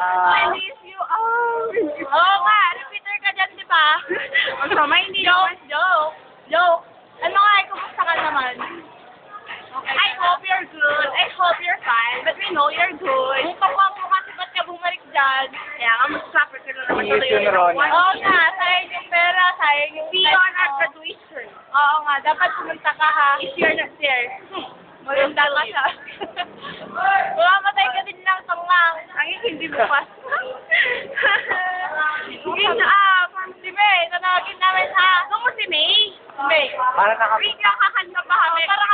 I miss you. Oo nga, repeater ka dyan, di ba? Masama, hindi Joke. Ano nga, kumusta ka naman? I hope you're good. I hope you're fine. But we know you're good. Kung kapag mo kasi ba't ka bumalik dyan? Kaya nga, mag-suffer ka na naman Yes, yun, Ron. Oo nga, sayang yung pera, sayang yung... See you on our graduation. Oo nga, dapat pumunta ka ha. This year, next year. Maganda ka siya. Mamatay ka din lang tangang. Ang hindi bukas. Sige na, si May, tanawagin namin ha. Gusto mo si May? Si May. Para nakapit. Wait lang, kakanta pa kami. Para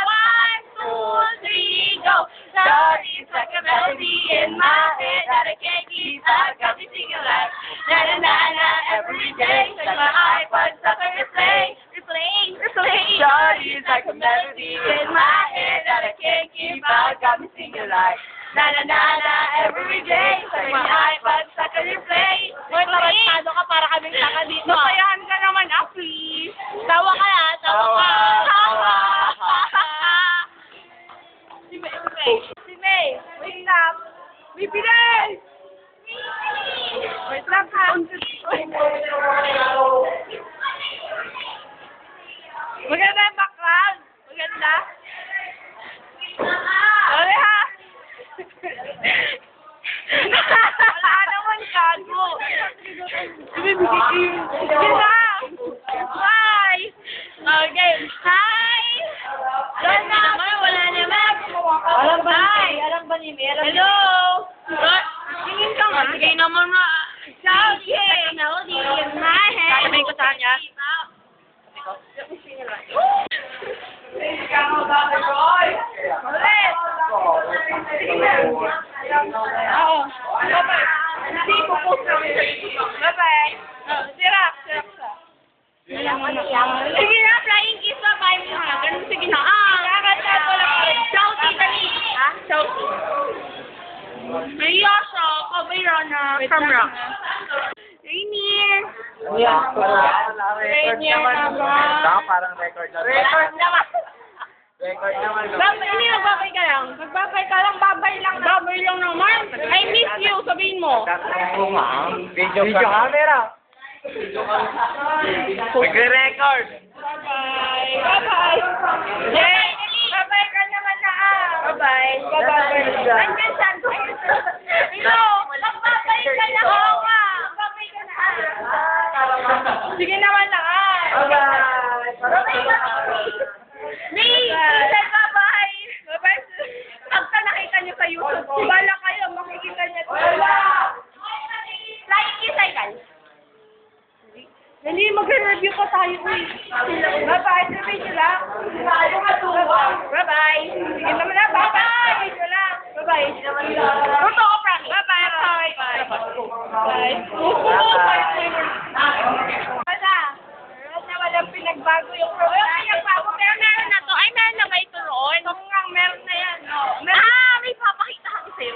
1, 2, 3, go! Shawty's like a melody in my head that I can't keep. I got me singing like na-na-na-na every day. Like my iPod stuck on replay. Shawty's like a melody in my head that I can't keep. I got me singing like na-na-na-na every day. Like my iPod stuck on replay. Wait, tarantado ka para kaming taka dito. Masayahan ka naman, please. Tawa ka na, tawa ka. Tawa. Si May, wait lang. Bibilis! Wait lang ha. Maganda yung background. Maganda. Sorry ha. Wala naman gago. Sige na. Hi! Okay, hi! Wala naman, wala naman. Alam ba ni May? Hello! Tingin ka nga. Sige naman na. Shawty, melody in my head. Sasabihin ko sa kanya. Ulit! Oo. Bye-bye. Hindi ko post namin sa Facebook. Bye-bye. Sirap siya. Sige na, flying kiss na, bye mo ha. Ganun, sige na. Kakanta ko lang. Shawty, dali. Ha? Shawty. Maria siya, kabayrana. From Rock. Rainier. Record naman. Saka parang record naman. Record naman. Record naman. Hindi, magbabay ka lang. Magbabay ka lang, babay lang. Babay lang naman. I miss you, sabihin mo. Video camera. Nagre-record. Bye-bye. Bye-bye. Jay, babay ka naman na Bye-bye. Bye-bye. Andyan siya. Hello, magbabay ka na. Oo nga. Magbabay ka na Sige naman na Babay ka na. May, say bye-bye. Bye-bye. Pagka nakita niyo sa YouTube, Wala kayo, makikita niya. Flying kiss, Cycle. Hindi, magre-review pa tayo. Bye-bye. Sabihin nyo lang. Bye-bye. Sige naman na. Bye-bye. Sabihin nyo lang. Bye-bye. Totoo, Frank. Bye-bye. Bye-bye. Bye. Wala. Wala, walang pinagbago yung program. Walang pinagbago, pero meron na to. Ay, meron na ba ito roon? Kung nga, meron na yan. May papakita kami sa'yo.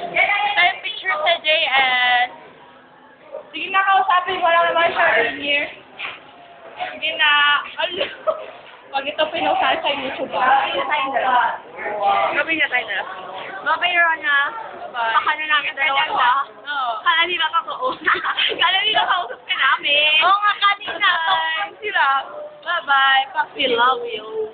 Ito yung picture sa JS. Sige na, kausapin ko lang naman siya here. Sige na. Pag ito pinausahan sa YouTube. Gawin niya tayo na. Bye-bye, Rona. Baka na namin dalawa. Kala nila Kala nila kausap ka namin. Oo nga, kanina. Sila. Bye-bye. Papi, love you.